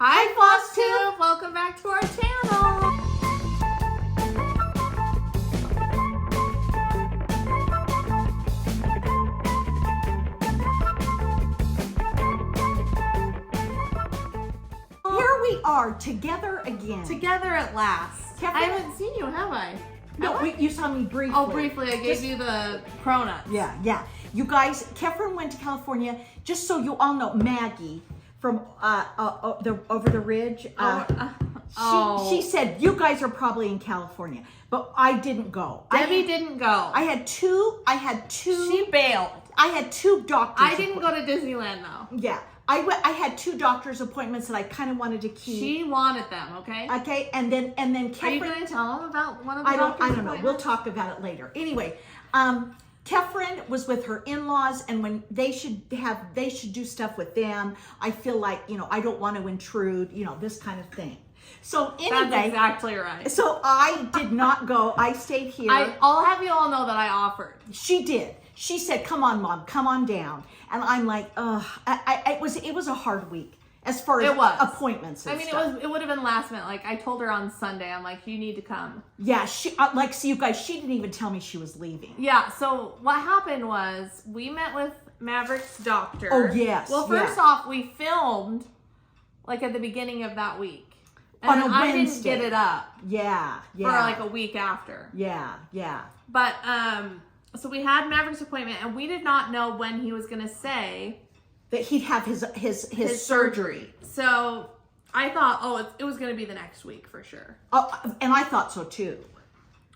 Hi FLOSSTUbe! Welcome back to our channel! Here we are, together again. Together at last. I haven't seen you, have I? No, you saw me briefly. Oh, briefly. I gave you the cronuts. Yeah. You guys, Kefren went to California, just so you all know, Maggie from over the ridge. She said, you guys are probably in California, but I didn't go. Debbie didn't go. I had two. She bailed. I had two doctors. I didn't go to Disneyland though. Yeah. I had two doctor's appointments that I kind of wanted to keep. She wanted them, okay? Okay, and then Kefren. Are you going to tell them about one of the I don't know. appointments? We'll talk about it later. Anyway, Kefren was with her in-laws, and when they should do stuff with them. I feel like, I don't want to intrude, this kind of thing. So anyway, that's exactly right. So I did not go. I stayed here. I'll have you all know that I offered. She did. She said, "Come on, Mom, come on down." And I'm like, "Ugh." It was a hard week as far as appointments. And stuff. It would have been last minute. Like I told her on Sunday, I'm like, "You need to come." Yeah, see, you guys, she didn't even tell me she was leaving. Yeah. So what happened was we met with Maverick's doctor. Oh yes. Well, first off, we filmed like at the beginning of that week. And on a Wednesday. I didn't get it up. Yeah. For like a week after. Yeah. But so we had Maverick's appointment, and we did not know when he was going to say that he'd have his surgery. So I thought, it was going to be the next week for sure. Oh, and I thought so too.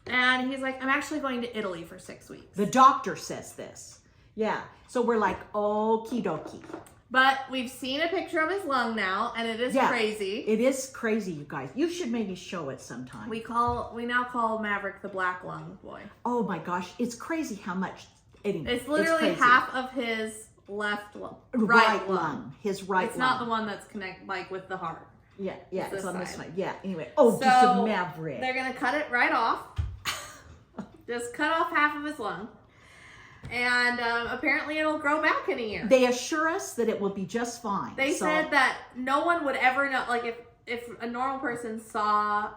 And he's like, I'm actually going to Italy for 6 weeks. The doctor says this. Yeah. So we're like, okie dokie. But we've seen a picture of his lung now, and it is crazy. It is crazy, you guys. You should maybe show it sometime. We now call Maverick the black lung boy. Oh my gosh, it's crazy how much it's literally half of his right lung. His right lung. It's not the one that's connected with the heart. Yeah, it's on this side. Yeah, anyway. So just a Maverick. They're gonna cut it right off. Just cut off half of his lung. And apparently it'll grow back in a year. They assure us that it will be just fine. They said that no one would ever know, like if a normal person saw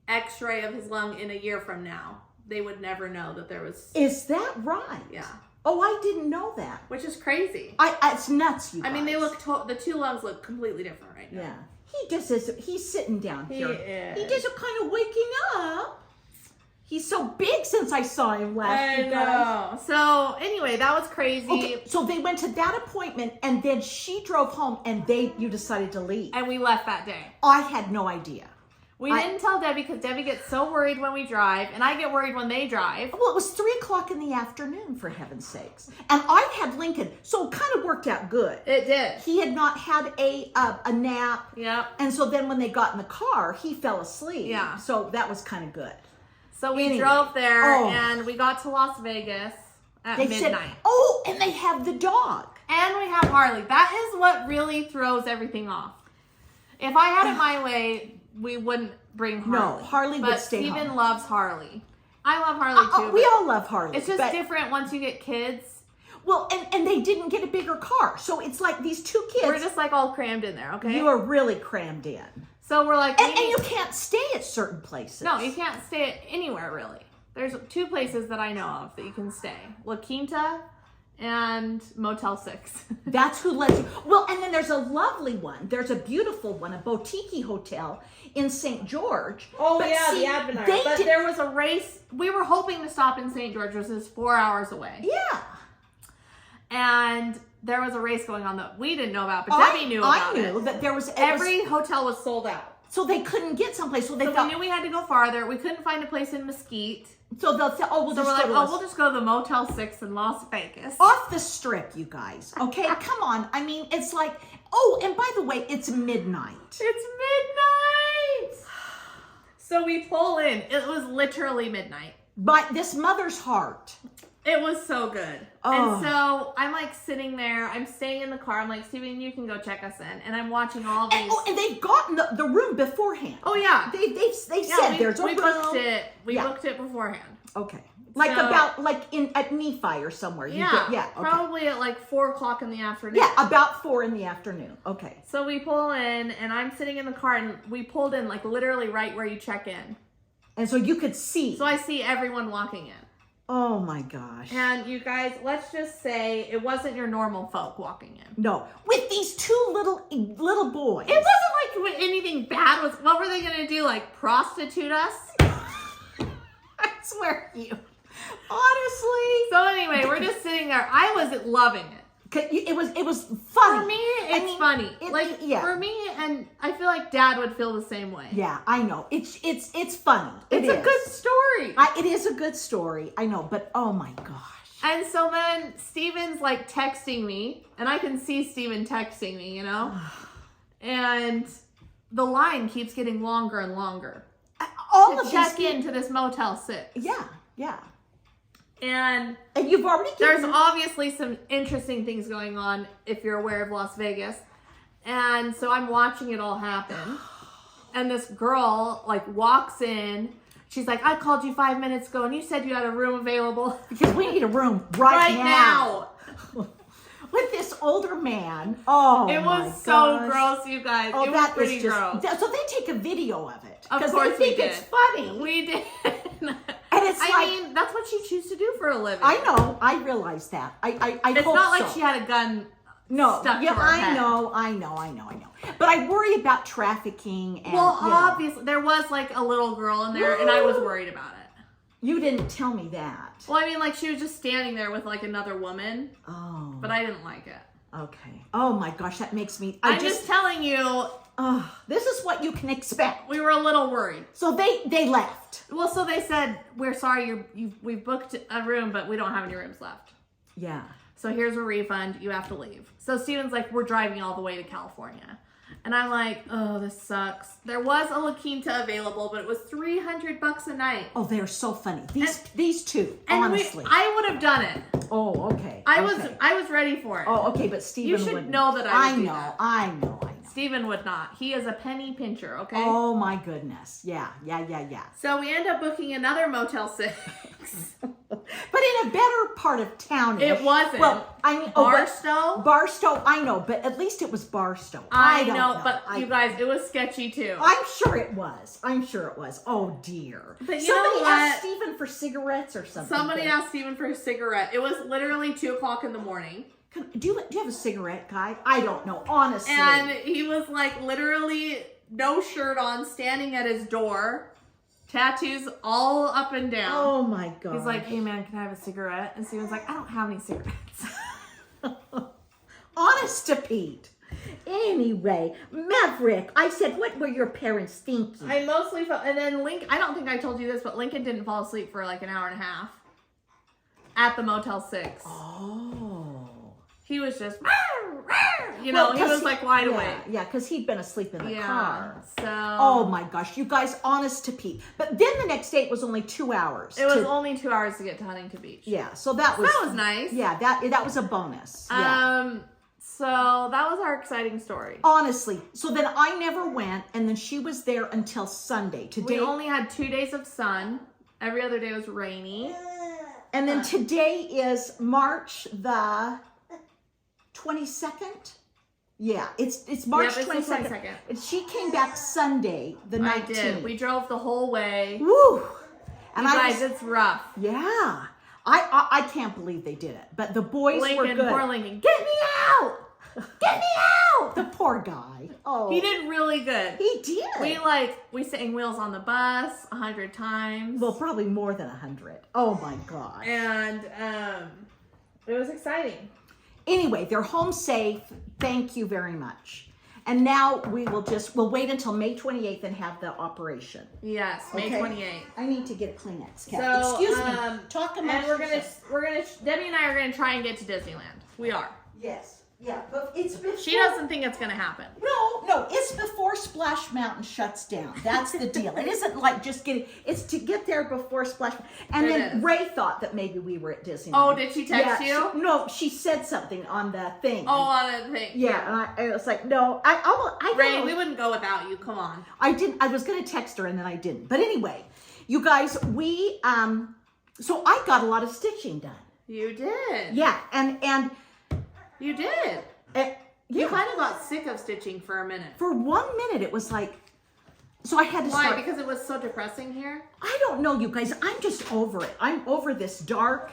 x-ray of his lung in a year from now, they would never know that there was... Is that right? Yeah. Oh, I didn't know that. Which is crazy. It's nuts, you guys. I mean, the two lungs look completely different right now. Yeah. He just is, he's sitting down here. He just kind of waking up. He's so big since I saw him last. I know. So anyway, that was crazy. Okay, so they went to that appointment, and then she drove home, and you decided to leave. And we left that day. I had no idea. We didn't tell Debbie because Debbie gets so worried when we drive, and I get worried when they drive. Well, it was 3 o'clock in the afternoon, for heaven's sakes. And I had Lincoln, so it kind of worked out good. It did. He had not had a nap. Yep. And so then when they got in the car, he fell asleep. Yeah. So that was kind of good. So we drove there, and we got to Las Vegas at midnight. And they have the dog. And we have Harley. That is what really throws everything off. If I had it my way, we wouldn't bring Harley. No, Harley would stay home. But Steven loves Harley. I love Harley too. We all love Harley. It's just different once you get kids. Well, and they didn't get a bigger car. So it's like these two kids. We're just like all crammed in there, okay? You are really crammed in. So we're like... And you can't stay at certain places. No, you can't stay anywhere, really. There's 2 places that I know of that you can stay. La Quinta and Motel 6. That's who lets you... Well, and then there's a lovely one. There's a beautiful one, a boutique hotel in St. George. Oh, the Advenire. But there was a race. We were hoping to stop in St. George, which is 4 hours away. Yeah. And... there was a race going on that we didn't know about, but Debbie knew about it. I knew that there was... Every hotel was sold out. So they couldn't get someplace. So we knew we had to go farther. We couldn't find a place in Mesquite. So they'll say, we'll just go to the Motel 6 in Las Vegas. Off the strip, you guys. Okay, come on. I mean, it's like... and by the way, it's midnight. It's midnight! So we pull in. It was literally midnight. But this mother's heart... It was so good. And so I'm like sitting there. I'm staying in the car. I'm like, Steven, you can go check us in. And I'm watching all of these. And they've gotten the room beforehand. Oh, yeah. They said there's a room. We booked it. We booked it beforehand. Okay. Like So- about like at Nephi or somewhere. Yeah, Okay. probably at like 4 o'clock in the afternoon. Yeah, about 4 in the afternoon. Okay. So we pull in, and I'm sitting in the car, and we pulled in like literally right where you check in. And so you could see. So I see everyone walking in. Oh my gosh. And you guys, let's just say it wasn't your normal folk walking in. No, with these two little boys. It wasn't like anything bad was. What were they gonna do? Like prostitute us? I swear to you. Honestly. So anyway, we're just sitting there. I was loving it. It was funny. For me, it's funny. For me, and I feel like Dad would feel the same way. Yeah, I know. It's funny. It's a good story. It is a good story. I know, but oh my gosh. And so then Steven's like texting me, and I can see Steven texting me, you know? And the line keeps getting longer and longer. All to of check these into this Motel 6. Yeah. And you've already there's obviously some interesting things going on if you're aware of Las Vegas. And so I'm watching it all happen. And this girl like walks in. She's like, I called you 5 minutes ago and you said you had a room available. Because we need a room right now. With this older man. Oh, it was so gross, you guys. It was pretty gross. So they take a video of it. Of course they think we did. It's funny. We did. And it's I mean, that's what you choose to do for a living. I know. I realize that. I it's hope not like so. she had a gun. No. Stuck Yeah, to her head. I know. But I worry about trafficking. And, obviously, there was like a little girl in there, and I was worried about it. You didn't tell me that. Well, I mean, like she was just standing there with like another woman. Oh. But I didn't like it. Okay. Oh my gosh, that makes me. I'm just telling you. This is what you can expect. We were a little worried. So they left. Well, so they said, we're sorry, we've booked a room, but we don't have any rooms left. Yeah. So here's a refund. You have to leave. So Steven's like, we're driving all the way to California. And I'm like, oh, this sucks. There was a La Quinta available, but it was $300 a night. Oh, they're so funny. These two, and honestly. I would have done it. Oh, okay. I was ready for it. Oh, okay, but Steven You should wouldn't. know that I would do that. I know. Steven would not. He is a penny pincher, okay? Oh my goodness. Yeah. So we end up booking another Motel 6. But in a better part of town. It wasn't. Well, I mean, Barstow? Barstow, I know, but at least it was Barstow. I know, but you guys, it was sketchy too. I'm sure it was. Oh dear. But Somebody asked Steven for cigarettes or something. Somebody asked Steven for a cigarette. It was literally 2 o'clock in the morning. Do you have a cigarette, guy? I don't know, honestly. And he was like literally no shirt on, standing at his door, tattoos all up and down. Oh my God. He's like, hey man, can I have a cigarette? And Steven's like, I don't have any cigarettes. Honest to Pete. Anyway, Maverick, I said, what were your parents thinking? I mostly felt, and then I don't think I told you this, but Lincoln didn't fall asleep for like an hour and a half at the Motel 6. Oh. He was just, he was like wide awake. Yeah, because he'd been asleep in the car. So. Oh my gosh, you guys, honest to Pete. But then the next day it was only 2 hours. It was only 2 hours to get to Huntington Beach. Yeah, so that was nice. Yeah, that was a bonus. Yeah. So that was our exciting story. Honestly, so then I never went, and then she was there until Sunday. Today we only had 2 days of sun. Every other day was rainy. And then today is March the 22nd. Yeah, it's March 22nd. And she came back Sunday, the 19th. I did. We drove the whole way. Woo! And it's rough. Yeah. I can't believe they did it. But the boys were good. Poor Lincoln. Get me out! Get me out! The poor guy. Oh. He did really good. He did. We sang Wheels on the Bus 100 times. Well, probably more than 100. Oh my God. And it was exciting. Anyway, they're home safe. Thank you very much. And now we'll wait until May 28th and have the operation. Yes, May 28th. I need to get a Kleenex. So, excuse me. Talk amongst yourselves. Debbie and I are gonna try and get to Disneyland. We are. Yes. Yeah, but it's before. She doesn't think it's gonna happen. No, it's before Splash Mountain shuts down. That's the deal. It isn't like just it's to get there before Splash Mountain. And then Ray thought that maybe we were at Disneyland. Oh, did she text you? No, she said something on the thing. Oh, on the thing. Yeah, and I was like, no, Ray, we wouldn't go without you. Come on. I didn't. I was gonna text her and then I didn't. But anyway, you guys, we So I got a lot of stitching done. You did. Yeah, and you did. yeah. You kind of got sick of stitching for a minute. For 1 minute, it was like, so I had to Why? start. Because it was so depressing here? I don't know, you guys. I'm just over it. I'm over this dark.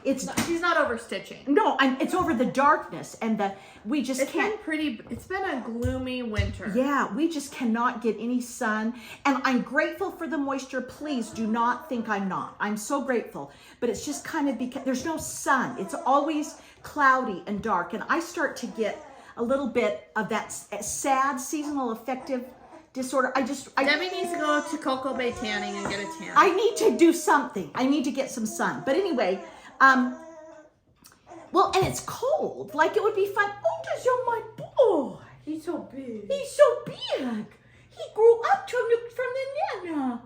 She's not over stitching. No, it's over the darkness and we just can't. It's been a gloomy winter. Yeah, we just cannot get any sun. And I'm grateful for the moisture. Please do not think I'm not. I'm so grateful. But it's just kind of because there's no sun. It's always cloudy and dark. And I start to get a little bit of that sad seasonal affective disorder. Debbie needs to go to Cocoa Bay tanning and get a tan. I need to do something. I need to get some sun. But anyway, well, and it's cold. Like it would be fun. Oh, there's my boy. He's so big. He's so big. He grew up from the nana.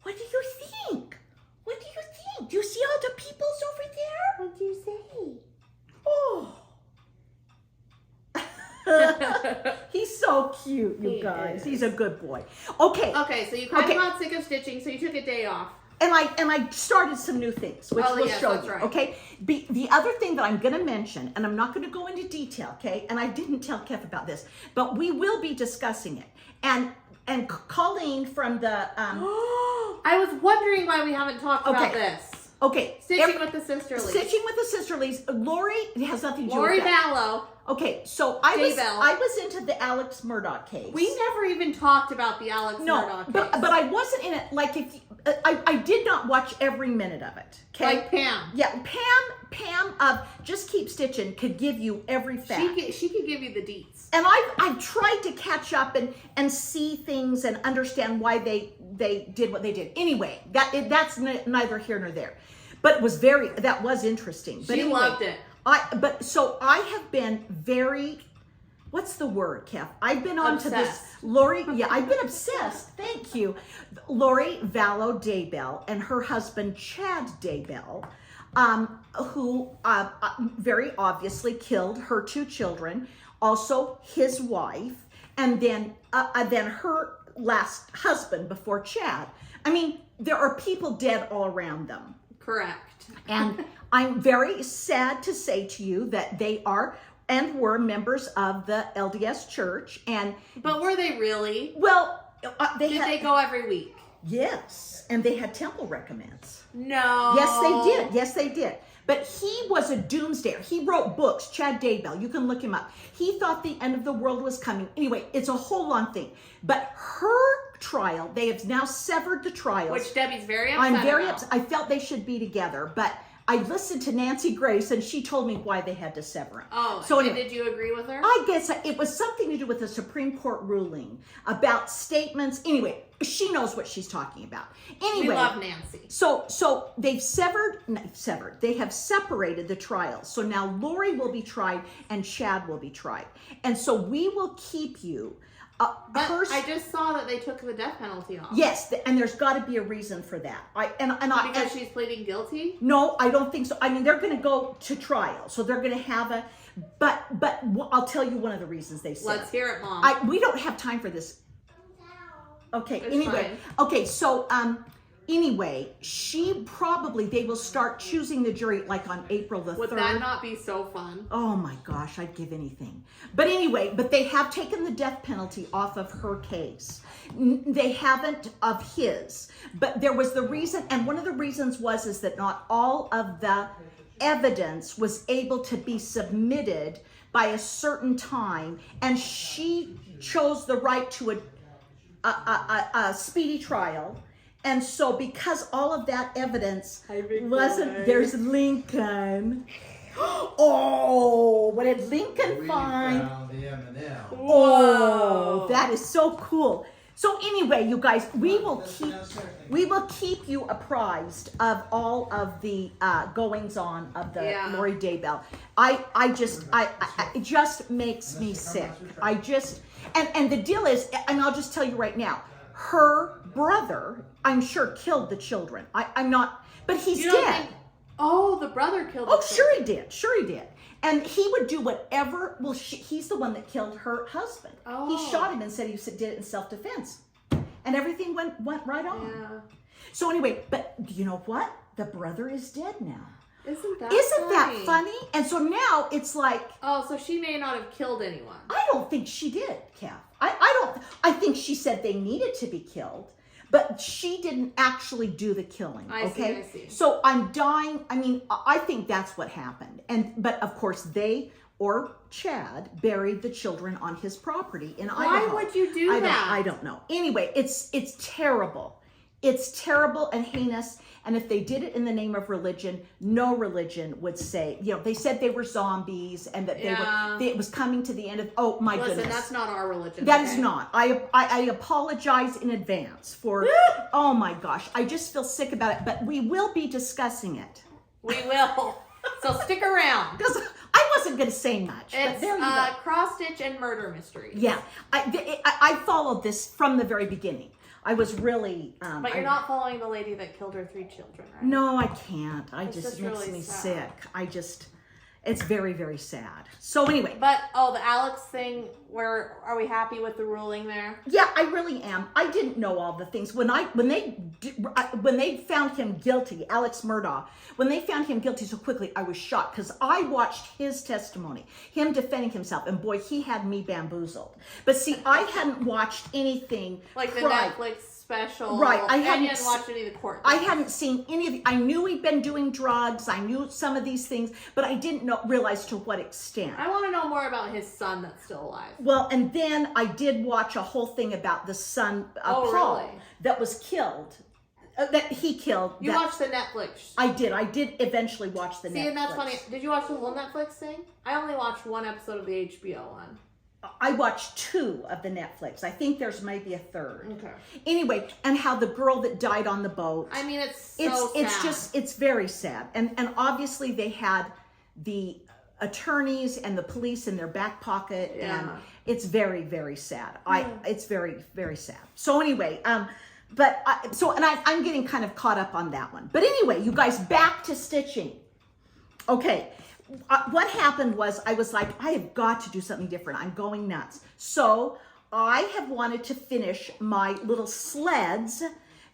What do you think? What do you think? Do you see all the peoples over there? What do you say? Oh. He's so cute, you guys. He's a good boy. Okay. Okay, so you kind of got sick of stitching, so you took a day off. And I started some new things, which we'll show you. Right. Okay. The other thing that I'm going to mention, and I'm not going to go into detail, okay? And I didn't tell Kev about this, but we will be discussing it. And Colleen from the I was wondering why we haven't talked about this. Okay. Stitching with the Sisterlies. Stitching with the Sisterlies. Lori has nothing to do Lori with that. Vallow. Okay, so I was into the Alex Murdoch case. We never even talked about the Alex Murdoch case. But I wasn't in it. Like I did not watch every minute of it. Okay. Like Pam. Yeah, Pam of Just Keep Stitching could give you every fact. She could give you the deets. And I've tried to catch up and see things and understand why they did what they did. Anyway, that's neither here nor there. But that was interesting. But she loved it. So I have been very, what's the word, Kev? I've been on to this, Lori, I've been obsessed, thank you. Lori Vallow Daybell and her husband, Chad Daybell, who very obviously killed her 2 children, also his wife, and then her last husband before Chad. I mean, there are people dead all around them. Correct. And I'm very sad to say to you that they are and were members of the LDS Church. But were they really? Well, did they go every week? Yes, and they had temple recommends. No. Yes, they did. Yes, they did. But he was a doomsdayer. He wrote books, Chad Daybell. You can look him up. He thought the end of the world was coming. Anyway, it's a whole long thing. But her trial, they have now severed the trials. Which Debbie's very upset I'm very about. upset. I felt they should be together, but I listened to Nancy Grace and she told me why they had to sever them. Oh, so and anyway, did you agree with her? I guess it was something to do with a Supreme Court ruling about statements. Anyway, she knows what she's talking about. Anyway, we love Nancy. So they've they have separated the trials. So now Lori will be tried and Chad will be tried. And so we will keep you. But I just saw that they took the death penalty off. Yes, and there's got to be a reason for that. Because she's pleading guilty? No, I don't think so. I mean, they're going to go to trial, so they're going to have but I'll tell you one of the reasons they said. Let's hear it, Mom. We don't have time for this. Okay. It's anyway, fine. Okay. So anyway, they will start choosing the jury like on April the 3rd. Would that not be so fun? Oh my gosh, I'd give anything. But anyway, they have taken the death penalty off of her case. They haven't of his. But there was the reason, and one of the reasons is that not all of the evidence was able to be submitted by a certain time, and she chose the right to a speedy trial. And so because all of that evidence there's Lincoln. Oh, what did Lincoln find? Oh, that is so cool. So anyway, you guys, we will keep you apprised of all of the goings on of the Lori Daybell. It just makes me sick. And the deal is, and I'll just tell you right now, her brother, I'm sure, killed the children. I'm not, but he's dead. The brother killed the children. Sure he did. And he would do whatever, he's the one that killed her husband. He shot him and said he did it in self-defense. And everything went right on. Yeah. So anyway, but you know what? The brother is dead now. Isn't Isn't funny? that funny? And so now it's like, Oh, so she may not have killed anyone. I don't think she did, Kath. I think she said they needed to be killed, but she didn't actually do the killing. I see. So I'm dying. I mean, I think that's what happened. But of course they or Chad buried the children on his property in Idaho. Why would you do that? I don't know. Anyway, it's terrible. It's terrible and heinous. And if they did it in the name of religion, no religion would say, they said they were zombies and that it was coming to the end of, oh my goodness. Listen, that's not our religion. That is not. I apologize in advance for, oh my gosh, I just feel sick about it, but we will be discussing it. We will. So stick around. Because I wasn't going to say much, It's but there you go. cross-stitch and murder mystery. Yeah, I followed this from the very beginning. I was really... but you're not following the lady that killed her 3 children, right? No, I can't. It just makes really me sad. sick. It's very, very sad. So anyway. But, the Alex thing, are we happy with the ruling there? Yeah, I really am. I didn't know all the things. When they found him guilty, Alex Murdaugh, when they found him guilty so quickly, I was shocked because I watched his testimony, him defending himself, and boy, he had me bamboozled. But see, I hadn't watched anything like the Netflix special. Right. I hadn't hadn't watched any of the court. I hadn't seen any of the, I knew he'd been doing drugs. I knew some of these things, but I didn't realize to what extent. I want to know more about his son that's still alive. Well, and then I did watch a whole thing about the son, Paul, really? that was killed. That he killed. You watched the Netflix. I did eventually watch the Netflix. See, and that's funny. Did you watch the whole Netflix thing? I only watched 1 episode of the HBO one. I watched 2 of the Netflix. I think there's maybe a 3rd. Okay. Anyway, and how the girl that died on the boat. I mean, it's sad. It's very sad. And obviously they had the attorneys and the police in their back pocket. Yeah. And it's very, very sad. It's very, very sad. So anyway, I'm getting kind of caught up on that one. But anyway, you guys, back to stitching. Okay. What happened was I was like, I have got to do something different. I'm going nuts. So I have wanted to finish my little sleds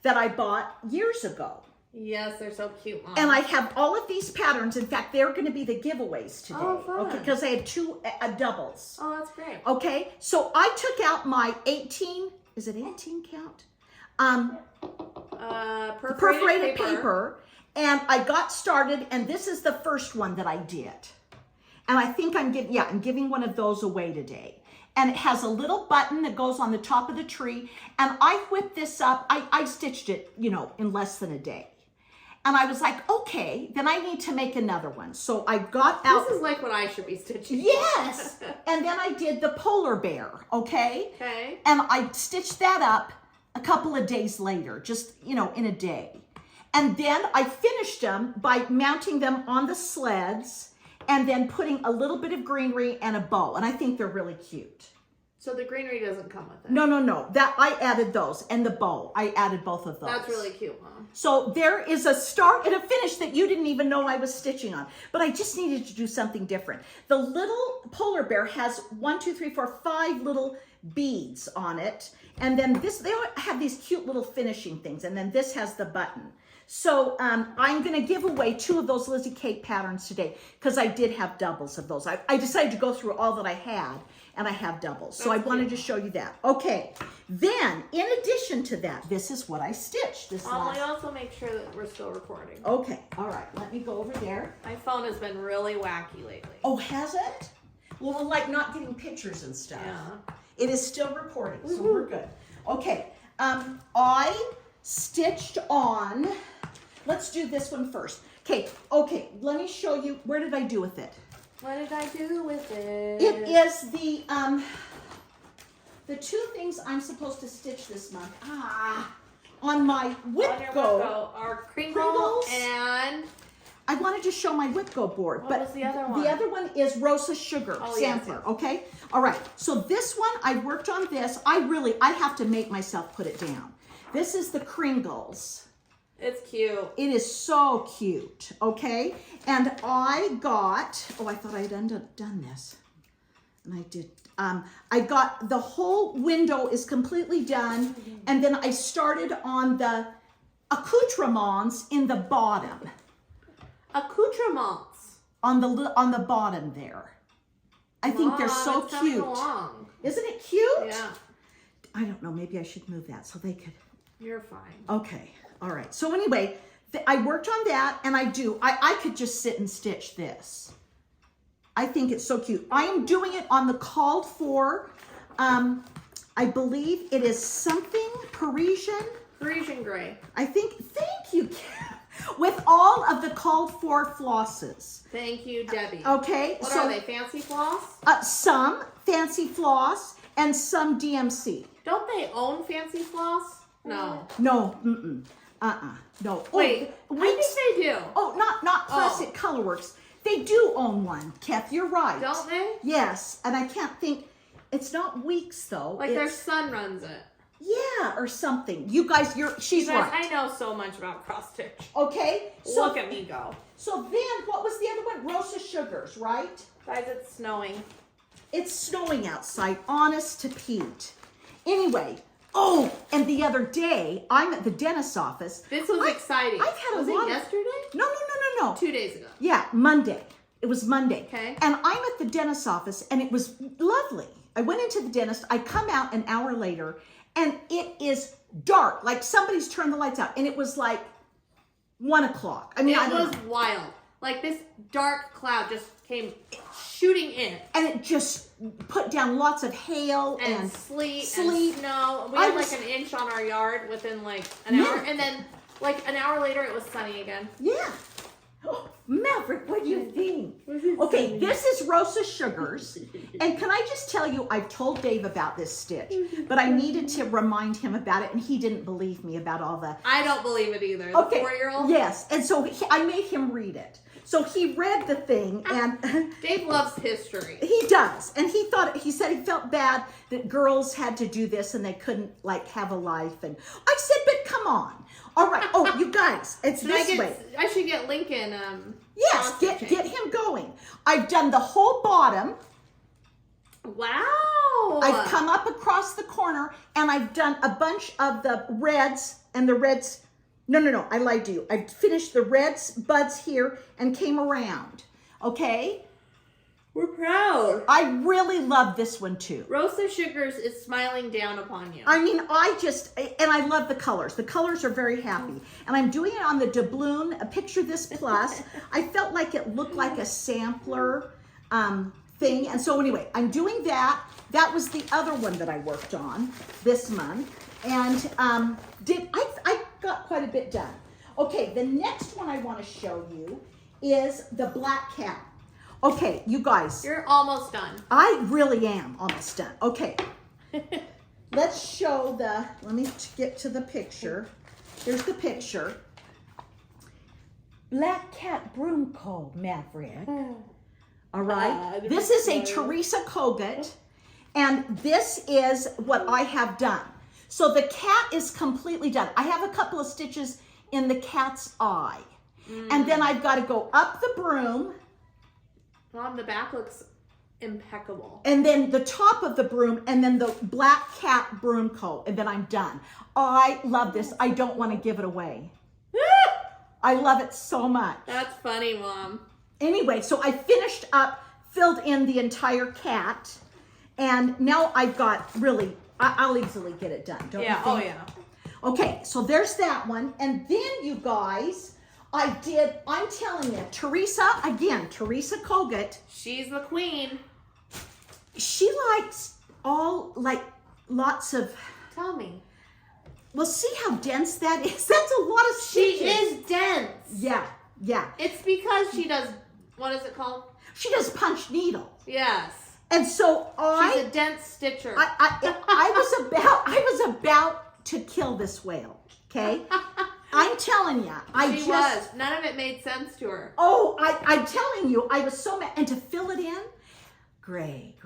that I bought years ago. Yes, they're so cute, Mom. And I have all of these patterns. In fact, they're going to be the giveaways today. Oh, fun. Okay, because I had 2 doubles. Oh, that's great. Okay, so I took out my 18, is it 18 count? Perforated paper. And I got started, and this is the first one that I did. And I think I'm giving one of those away today. And it has a little button that goes on the top of the tree. And I whipped this up. I stitched it, in less than a day. And I was like, okay, then I need to make another one. So I got out. This is like what I should be stitching. Yes. And then I did the polar bear, okay? Okay. And I stitched that up a couple of days later, just, in a day. And then I finished them by mounting them on the sleds and then putting a little bit of greenery and a bow. And I think they're really cute. So the greenery doesn't come with it? No. That I added those and the bow. I added both of those. That's really cute, Mom. So there is a start and a finish that you didn't even know I was stitching on. But I just needed to do something different. The little polar bear has 5 little beads on it. And then they all have these cute little finishing things. And then this has the button. So I'm going to give away 2 of those Lizzie Kate patterns today because I did have doubles of those. I decided to go through all that I had, and I have doubles. So I wanted to show you that. Okay. Then, in addition to that, this is what I stitched. I also make sure that we're still recording. Okay. All right. Let me go over there. My phone has been really wacky lately. Oh, has it? Well, like not getting pictures and stuff. Yeah. It is still recording, so we're good. Okay. I stitched on... Let's do this one first. Okay, let me show you, where did I do with it? What did I do with it? It is the 2 things I'm supposed to stitch this month. On my WIPS our Kringles and... I wanted to show my WIPS board. What was the other one? The other one is Rosa Sugar Sampler, yes. Okay? All right, so this one, I worked on this. I have to make myself put it down. This is the Kringles. It's cute. It is so cute, okay? And I got, I thought I had done this. And I did, I got the whole window is completely done. And then I started on the accoutrements in the bottom. Accoutrements. On the bottom there. I think they're so it's cute. along. Isn't it cute? Yeah. I don't know, maybe I should move that so they could. You're fine. Okay, all right. So anyway, I worked on that and I could just sit and stitch this. I think it's so cute. I am doing it on the called for, I believe it is something Parisian. Parisian gray. I think, thank you, Kim, with all of the called for flosses. Thank you, Debbie. Okay. What are they, fancy floss? Some fancy floss and some DMC. Don't they own fancy floss? No. No, no. Wait, oh, I think they do. Oh, not Classic Colorworks. They do own one, Kath, you're right. Don't they? Yes, and I can't think, it's not Weeks though. Like their son runs it. Yeah, or something. You guys, she's You guys, right. I know so much about cross stitch. Okay, so Look at me go. So then, what was the other one? Rosa Sugars, right? Guys, it's snowing. It's snowing outside, honest to Pete. Anyway, oh, and the other day, I'm at the dentist's office. This was exciting. I've had was a lot it yesterday? No. 2 days ago. Yeah, Monday. It was Monday. Okay. And I'm at the dentist's office, and it was lovely. I went into the dentist. I come out an hour later, and it is dark. Like somebody's turned the lights out, and it was like 1 o'clock. I mean, it was wild. Like this dark cloud just came shooting in. And it just put down lots of hail and sleet and snow. We had like an inch on our yard within like an hour. And then like an hour later, it was sunny again. Yeah. Oh, Maverick, what do you think? Okay, this is Rosa Sugars. And can I just tell you, I've told Dave about this stitch, but I needed to remind him about it, and he didn't believe me about all the... I don't believe it either. The Okay, 4-year-old? yes, and so I made him read it. So he read the thing, and... Dave loves history. He does, and he said he felt bad that girls had to do this and they couldn't, like, have a life. And I said, but come on. All right. Oh, you guys, it's this way. I should get Lincoln. Yes, get him going. I've done the whole bottom. Wow. I've come up across the corner, and I've done a bunch of the reds and the reds. No, I lied to you. I finished the reds buds here and came around. Okay? We're proud. I really love this one too. Rosa Sugars is smiling down upon you. I mean, and I love the colors. The colors are very happy. And I'm doing it on the doubloon, Picture This Plus. I felt like it looked like a sampler thing. And so anyway, I'm doing that. That was the other one that I worked on this month. And I got quite a bit done. Okay, the next one I want to show you is the black cat. Okay, you guys. You're almost done. I really am almost done. Okay. Let's show let me get to the picture. Here's the picture. Black Cat Broom Co. Maverick. All right. This is a Teresa Kogut, and this is what I have done. So the cat is completely done. I have a couple of stitches in the cat's eye. And then I've got to go up the broom. Mom, the back looks impeccable. And then the top of the broom, and then the black cat broom coat, and then I'm done. I love this. I don't want to give it away. I love it so much. That's funny, Mom. Anyway, so I finished up, filled in the entire cat, and now I've got really, I'll easily get it done, don't you think? Oh yeah. Okay, so there's that one. And then you guys, I'm telling you, Teresa Kogut. She's the queen. She likes lots of... Tell me. Well, see how dense that is? That's a lot of stitches. She is dense. Yeah. It's because she does, what is it called? She does punch needle. Yes. And so she's a dense stitcher. I was about to kill this whale, okay? I'm telling you, None of it made sense to her. Oh, I'm telling you, I was so mad. And to fill it in, gray.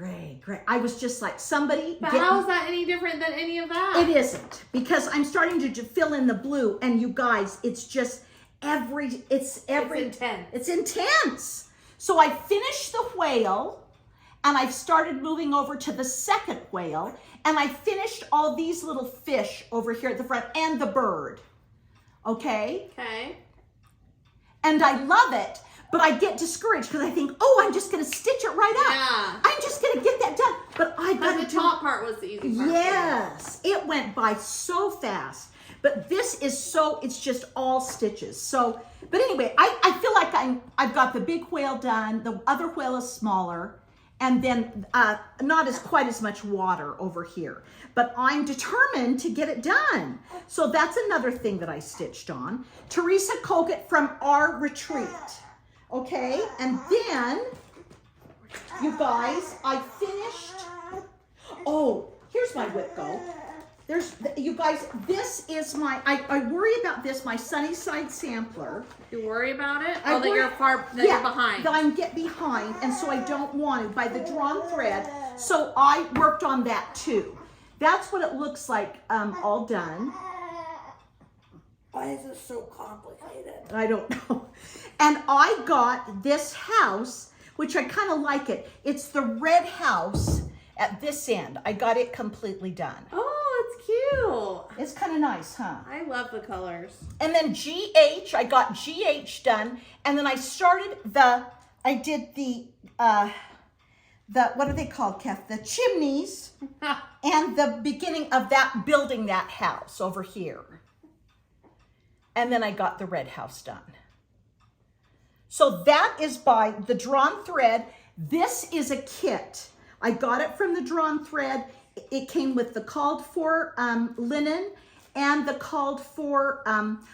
I was just like, somebody. But how is that any different than any of that? It isn't, because I'm starting to fill in the blue, and you guys, it's just it's intense. It's intense. So I finished the whale, and I've started moving over to the second whale, and I finished all these little fish over here at the front and the bird. Okay? Okay. And I love it, but I get discouraged because I think, oh, I'm just going to stitch it right up. Yeah. I'm just going to get that done. But I got the top part was the easy part. Yes. It went by so fast. But this is so, it's just all stitches. So, but anyway, I feel like I've got the big whale done. The other whale is smaller. And then not as quite as much water over here. But I'm determined to get it done. So that's another thing that I stitched on. Teresa Kogut from our retreat. Okay, and then, you guys, I finished, oh, here's my whip go. You guys, this is my, I worry about this, my Sunnyside sampler. You worry about it? You're behind. That I'm get behind, and so I don't want to, by the drawn thread. So I worked on that too. That's what it looks like all done. Why is this so complicated? I don't know. And I got this house, which I kind of like it. It's the red house at this end. I got it completely done. Oh, it's cute. It's kind of nice, huh? I love the colors. And then I got GH done. And then I started I did the what are they called, Kath? The chimneys and the beginning of building that house over here. And then I got the red house done. So that is by the drawn thread. This is a kit. I got it from the drawn thread. It came with the called for linen and the called for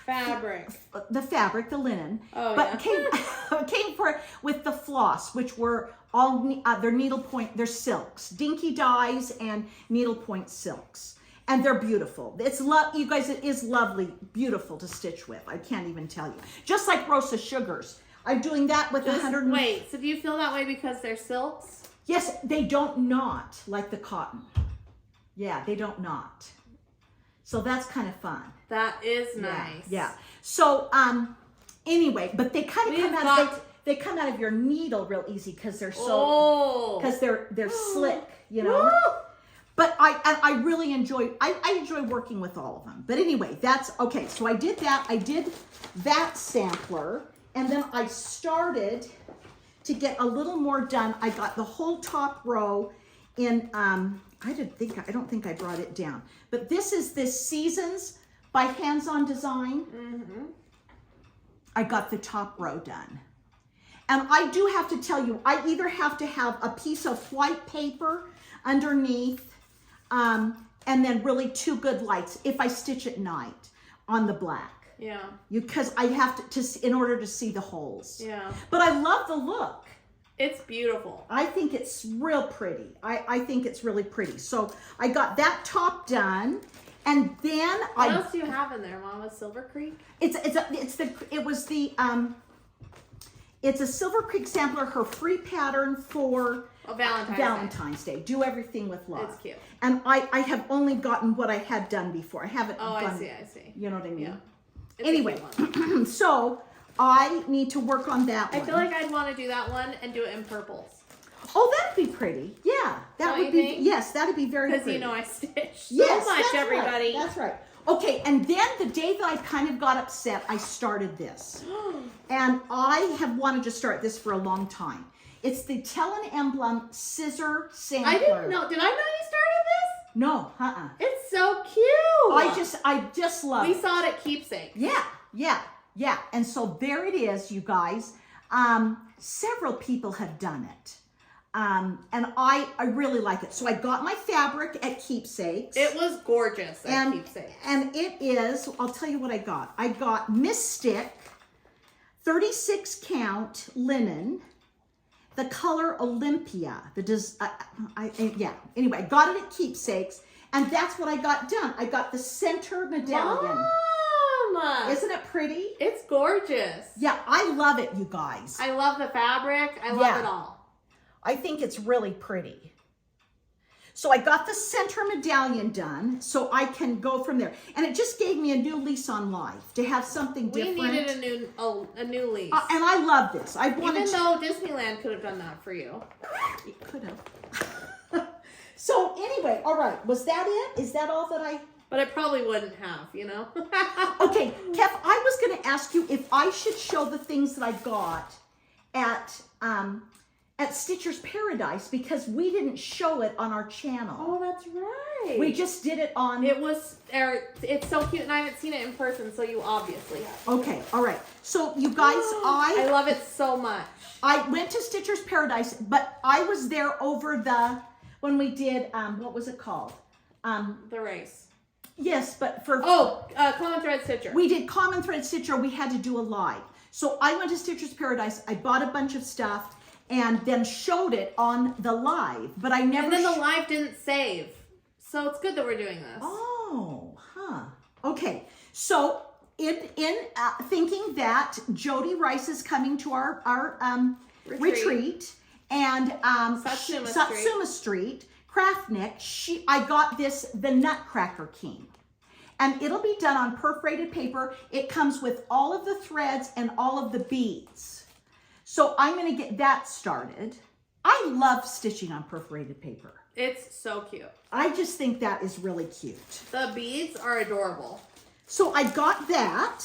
fabric. The linen. Oh, but yeah. came with the floss, which were all their needlepoint, they're silks, dinky dyes and needlepoint silks. And they're beautiful. You guys, it is lovely, beautiful to stitch with. I can't even tell you. Just like Rosa Sugars. I'm doing that with 100. Wait, so do you feel that way because they're silks? Yes, they don't knot like the cotton. Yeah, they don't knot. So that's kind of fun. That is nice. Yeah. So anyway, but they kind of they come out of your needle real easy because they're they're slick, you know. Woo! But I really enjoy working with all of them. But anyway, that's okay. So I did that. I did that sampler, and then I started to get a little more done. I got the whole top row in I don't think I brought it down. But this is Seasons by Hands On Design. Mm-hmm. I got the top row done. And I do have to tell you, I either have to have a piece of white paper underneath and then really 2 good lights if I stitch at night on the black. Yeah. Because I have to in order to see the holes. Yeah. But I love the look. It's beautiful. I think it's real pretty. I think it's really pretty. So I got that top done, and then what else do you have in there, Mama? Silver Creek? It's a Silver Creek sampler, her free pattern for Valentine's Day. Do everything with love. It's cute. And I have only gotten what I had done before. I haven't done. I see. You know what I mean? Yeah. Anyway, so I need to work on that one. I feel like I'd want to do that one and do it in purples. Oh, that'd be pretty. Yeah, that would be. Yes, that'd be very pretty. Because you know I stitch so much, everybody. Right. That's right. Okay, and then the day that I kind of got upset, I started this. And I have wanted to start this for a long time. It's the Tell an Emblem Scissor Sampler. I didn't know. Did I know you started this? No, It's so cute. I just love it. We saw it at Keepsake. Yeah. And so there it is, you guys. Several people have done it. And I really like it. So I got my fabric at Keepsakes. It was gorgeous at Keepsakes. And it is, I'll tell you what I got. I got Mystic 36 count linen, the color Olympia. Anyway, I got it at Keepsakes, and that's what I got done. I got the center medallion. Mom! Isn't it pretty? It's gorgeous. Yeah, I love it, you guys. I love the fabric. I love it all. I think it's really pretty. So I got the center medallion done so I can go from there. And it just gave me a new lease on life to have something different. We needed a new lease. And I love this. I wanted Even though Disneyland could have done that for you. It could have. So anyway, all right. Was that it? Is that all that I... But it probably wouldn't have, you know? Okay, Kev, I was going to ask you if I should show the things that I got at Stitcher's Paradise because we didn't show it on our channel. Oh, that's right. We just did it on... It's so cute, and I haven't seen it in person, so you obviously have. Okay, all right. So you guys, I love it so much. I went to Stitcher's Paradise, but I was there over when we did, what was it called? The race. Yes, but for... Common Thread Stitcher. We did Common Thread Stitcher. We had to do a live. So I went to Stitcher's Paradise. I bought a bunch of stuff and then showed it on the live. But I never... And then the live didn't save. So it's good that we're doing this. Oh, huh. Okay. So in thinking that Jody Rice is coming to our retreat and Satsuma Street, Craftnik, I got the Nutcracker King. And it'll be done on perforated paper. It comes with all of the threads and all of the beads. So I'm going to get that started. I love stitching on perforated paper. It's so cute. I just think that is really cute. The beads are adorable. So I got that.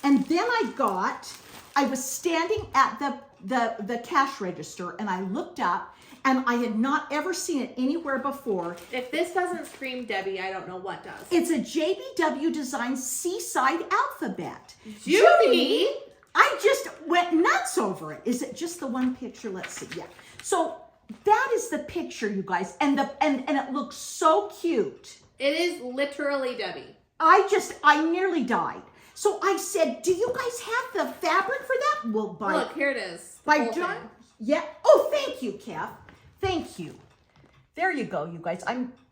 And then I was standing at the cash register and I looked up and I had not ever seen it anywhere before. If this doesn't scream Debbie, I don't know what does. It's a JBW Design Seaside Alphabet. Judy! I just went nuts over it. Is it just the one picture? Let's see. Yeah. So that is the picture, you guys. And it looks so cute. It is literally Debbie. I nearly died. So I said, do you guys have the fabric for that? Well, look, here it is. By John. Yeah. Oh, thank you, Kev. Thank you. There you go, you guys.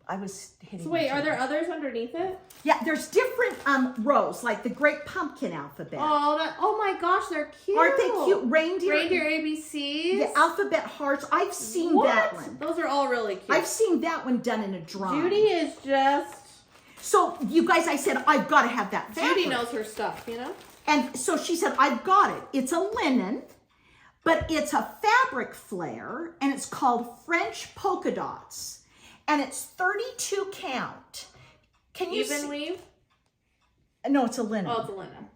I was hitting. So wait, are there others underneath it? Yeah, there's different rows, like the Great Pumpkin alphabet. Oh my gosh, they're cute. Aren't they cute? Reindeer ABCs. The alphabet hearts. I've seen that one. Those are all really cute. I've seen that one done in a drawing. Judy is just... So, you guys, I said, I've got to have that fabric. Judy knows her stuff, you know? And so she said, I've got it. It's a linen, but it's a fabric flare, and it's called French polka dots. And it's 32 count. Can you Even weave? No, it's a linen. Oh, it's a linen.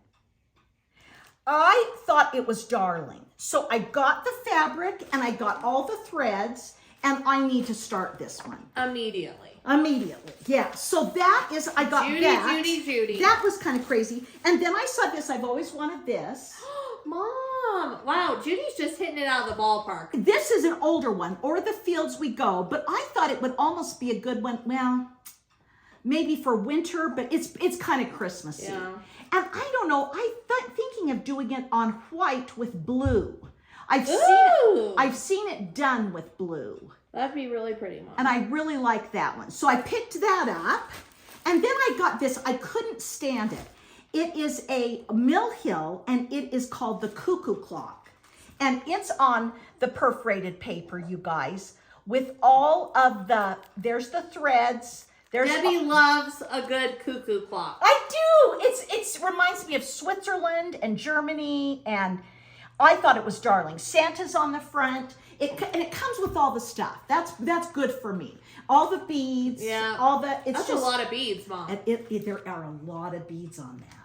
I thought it was darling. So I got the fabric, and I got all the threads, and I need to start this one. Immediately. Yeah. So that is, I got that. Judy. That was kind of crazy. And then I saw this. I've always wanted this. Mom. Wow. Judy's just hitting it out of the ballpark. This is an older one, O'er the Fields We Go. But I thought it would almost be a good one. Well, maybe for winter, but it's kind of Christmassy. Yeah. And I don't know. Thinking of doing it on white with blue. I've seen it done with blue. That'd be really pretty, Mom. And I really like that one. So I picked that up. And then I got this. I couldn't stand it. It is a Mill Hill, and it is called the Cuckoo Clock. And it's on the perforated paper, you guys, with all of there's the threads. Debbie loves a good cuckoo clock. I do. It reminds me of Switzerland and Germany, and I thought it was darling. Santa's on the front. And it comes with all the stuff. That's good for me. All the beads. Yeah. That's a lot of beads, Mom. There are a lot of beads on that.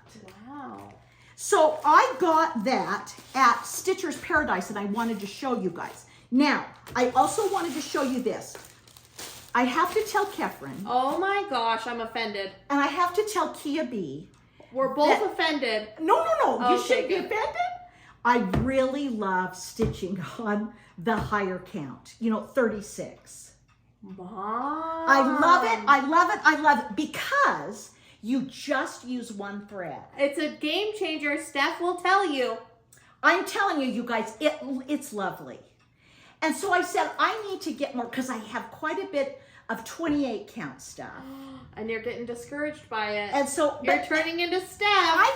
Wow. So I got that at Stitcher's Paradise, and I wanted to show you guys. Now, I also wanted to show you this. I have to tell Kefren. Oh my gosh, I'm offended. And I have to tell Kia B. We're both offended. No. Oh, you shouldn't be offended. I really love stitching on the higher count, 36. Mom. I love it because you just use one thread. It's a game changer. Steph will tell you. I'm telling you, you guys, it's lovely. And so I said, I need to get more because I have quite a bit of 28 count stuff. And you're getting discouraged by it. And so you're turning into Steph. I'm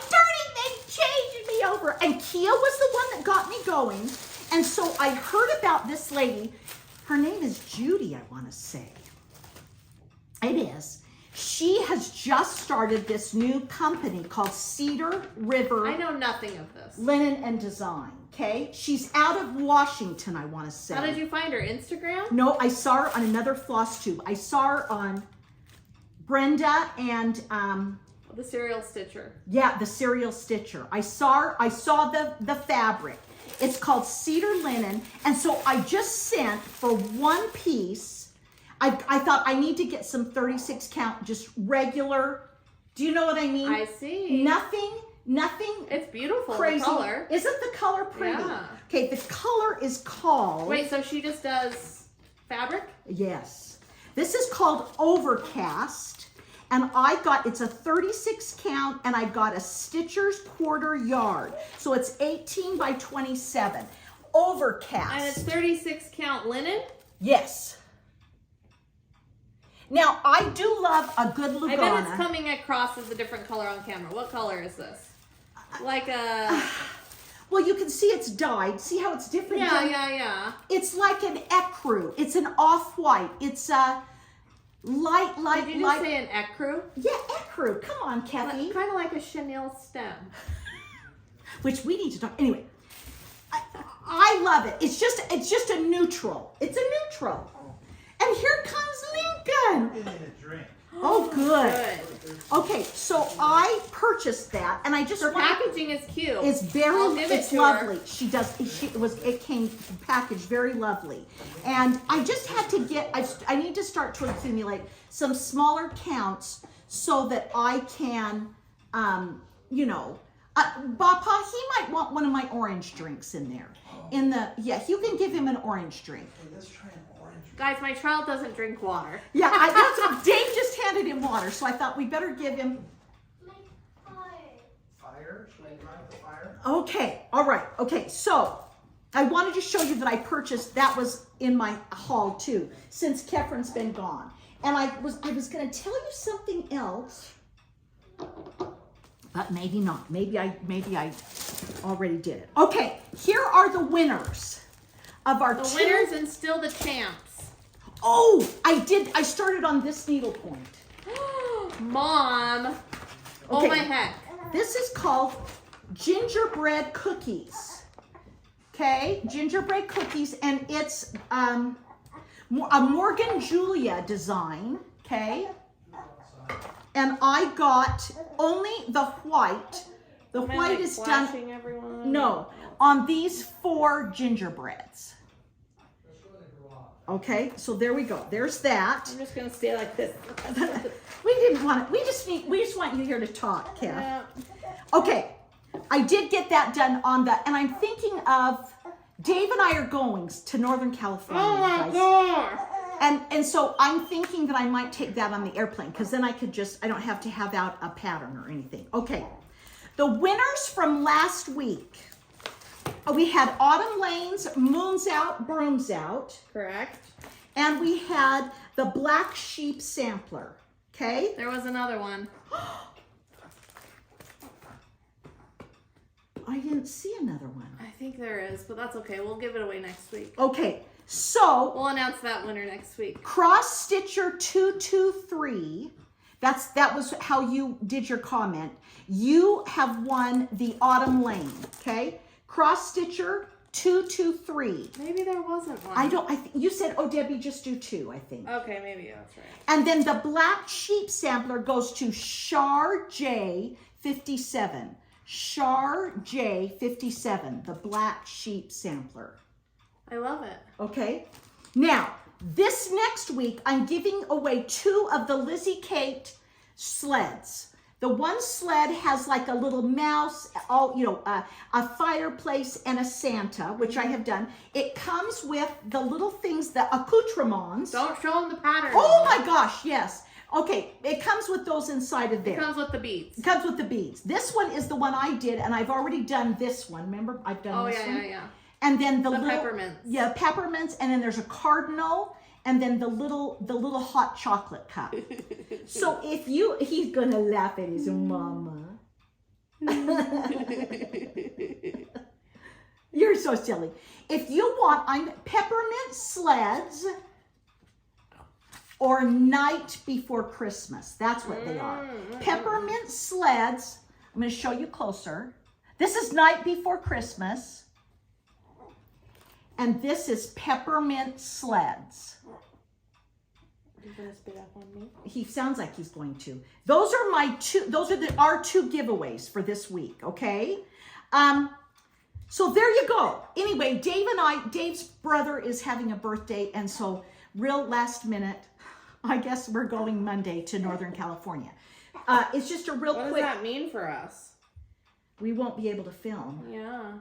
they changed me over. And Kia was the one that got me going. And so I heard about this lady. Her name is Judy, I want to say. It is. She has just started this new company called Cedar River. I know nothing of this. Linen and Design, okay? She's out of Washington, I want to say. How did you find her? Instagram? No, I saw her on another floss tube. I saw her on Brenda and The Serial Stitcher. yeah, the Serial Stitcher. I saw the fabric. It's called Cedar Linen, and so I just sent for one piece. I thought I need to get some 36 count, just regular. Do you know what I mean? I see. Nothing. It's beautiful. Crazy. The color. Isn't the color pretty? Yeah. Okay, the color is called. Wait, so she just does fabric? Yes. This is called Overcast. And I got, it's a 36 count, and I got a Stitcher's quarter yard. So it's 18 by 27. Overcast. And it's 36 count linen? Yes. Now, I do love a good Lugana. I bet it's coming across as a different color on camera. What color is this? Like a... Well, you can see it's dyed. See how it's different? Yeah. It's like an ecru. It's an off-white. It's a light. Did you just say an ecru? Yeah, ecru. Come on, Kathy. Kind of like a chenille stem. Which we need to talk. Anyway, I love it. It's just a neutral. It's a neutral. And here comes Lincoln. Oh, good. Okay, so I purchased that, and I just Her packaging is cute. It's very, I'll give it's it to lovely. her. It came packaged very lovely, and I just had to get. I need to start to accumulate some smaller counts so that I can, you know, Bapa, he might want one of my orange drinks in there. You can give him an orange drink. Hey, let's try an orange. Guys, my child doesn't drink water. Yeah, that's what Dave just handed him water, so I thought we better give him. Fire? Should I drive the fire? Okay, all right. Okay, so I wanted to show you that I purchased, that was in my haul too, since Kefren's been gone. And I was going to tell you something else, but maybe not. Maybe I already did it. Okay, here are the winners of our The winners and still the champs. Oh, I started on this needlepoint. Mom. Okay. Oh my heck. This is called gingerbread cookies. Okay, gingerbread cookies, and it's a Morgan Julia design. Okay, and I got only the white. The Am I, white like, is done. flashing everyone? No, on these 4 gingerbreads. Okay, so there we go. There's that. I'm just gonna stay like this. We didn't want it. We just want you here to talk, Kev. Yeah. Okay, I did get that done on the, and I'm thinking of, Dave and I are going to Northern California. Oh my guys. god. And so I'm thinking that I might take that on the airplane, because then I don't have to have out a pattern or anything. Okay, the winners from last week. We had Autumn Lane's Moons Out, Brooms Out. Correct. And we had the Black Sheep Sampler. Okay? There was another one. I didn't see another one. I think there is, but that's okay. We'll give it away next week. Okay, so We'll announce that winner next week. Cross Stitcher 223, that was how you did your comment. You have won the Autumn Lane, okay? Cross Stitcher 223. Maybe there wasn't one. You said, oh, Debbie, just do 2, I think. Okay, maybe that's right. And then the Black Sheep Sampler goes to Char J57. Char J57, the Black Sheep Sampler. I love it. Okay. Now, this next week, I'm giving away 2 of the Lizzie Kate sleds. The one sled has like a little mouse, a fireplace and a Santa, which I have done. It comes with the little things, the accoutrements. Don't show them the pattern. Oh my gosh, yes. Okay, it comes with those inside of there. It comes with the beads. It comes with the beads. This one is the one I did, and I've already done this one. Remember, I've done this one. Yeah. And then the little peppermints. Yeah, peppermints, and then there's a cardinal, and then the little hot chocolate cup. So if he's gonna laugh at his mama. You're so silly. If you want, I'm peppermint sleds. or Night Before Christmas. That's what they are. Peppermint Sleds. I'm going to show you closer. This is Night Before Christmas. And this is Peppermint Sleds. He's gonna spit up on me. He sounds like he's going to. Those are my two, those are our two giveaways for this week, okay? So there you go. Anyway, Dave's brother is having a birthday, and so real last minute, I guess we're going Monday to Northern California. It's just a real quick. What does that mean for us? We won't be able to film. Yeah.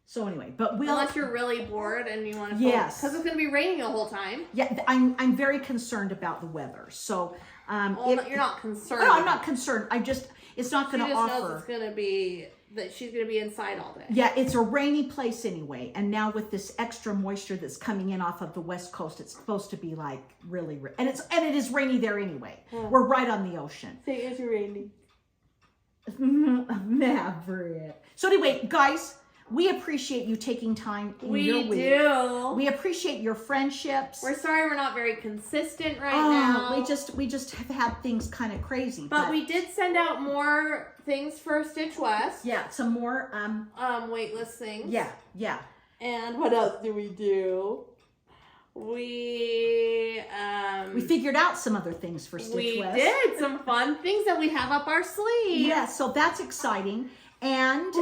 So anyway, but we'll. Unless you're really bored and you want to. Yes. Because it's going to be raining the whole time. Yeah, I'm very concerned about the weather. So. You're not concerned. No, I'm not concerned. It's not going to offer. She just knows it's going to be that she's going to be inside all day. Yeah, it's a rainy place anyway. And now with this extra moisture that's coming in off of the West Coast, it's supposed to be like really, and it is rainy there anyway. Yeah. We're right on the ocean. Say it's rainy. Maverick. So anyway, guys, we appreciate you taking time in your week. We do. We appreciate your friendships. We're sorry we're not very consistent now. We just have had things kind of crazy. But we did send out more things for Stitch West. Yeah, some more waitlist things. Yeah. And what else do we do? We figured out some other things for Stitch West. We did some fun things that we have up our sleeve. Yeah, so that's exciting. And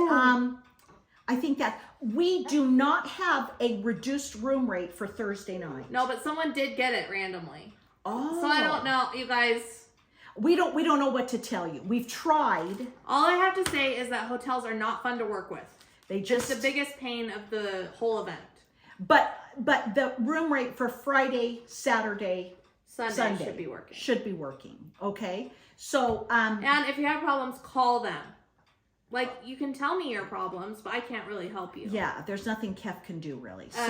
I think that we do not have a reduced room rate for Thursday night. No, but someone did get it randomly. Oh. So I don't know, you guys. We don't know what to tell you. We've tried. All I have to say is that hotels are not fun to work with. They just it's the biggest pain of the whole event. But the room rate for Friday, Saturday, Sunday should be working. Okay. So and if you have problems, call them. Like, you can tell me your problems, but I can't really help you. Yeah, there's nothing Kev can do really. So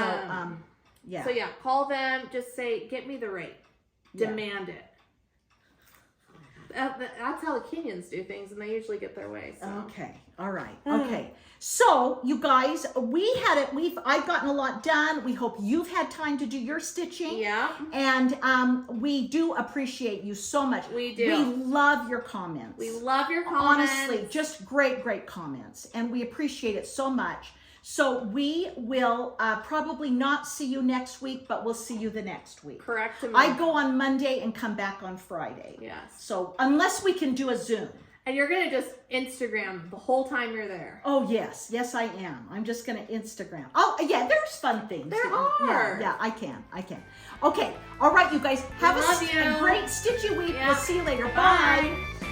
yeah. So yeah, call them. Just say, get me the rate. Demand it. That's how the Kenyans do things, and they usually get their way. So. Okay. All right. Okay. So you guys, I've gotten a lot done. We hope you've had time to do your stitching. Yeah. And we do appreciate you so much. We do. We love your comments. We love your comments. Honestly, just great comments, and we appreciate it so much. So we will probably not see you next week, but we'll see you the next week. Correct. I go on Monday and come back on Friday. Yes. So unless we can do a Zoom. And you're going to just Instagram the whole time you're there. Oh, yes. Yes, I am. I'm just going to Instagram. Oh, yeah, there's fun things. There are. Yeah, I can. Okay. All right, you guys. Have a great stitchy week. Yeah. We'll see you later. Bye. Bye.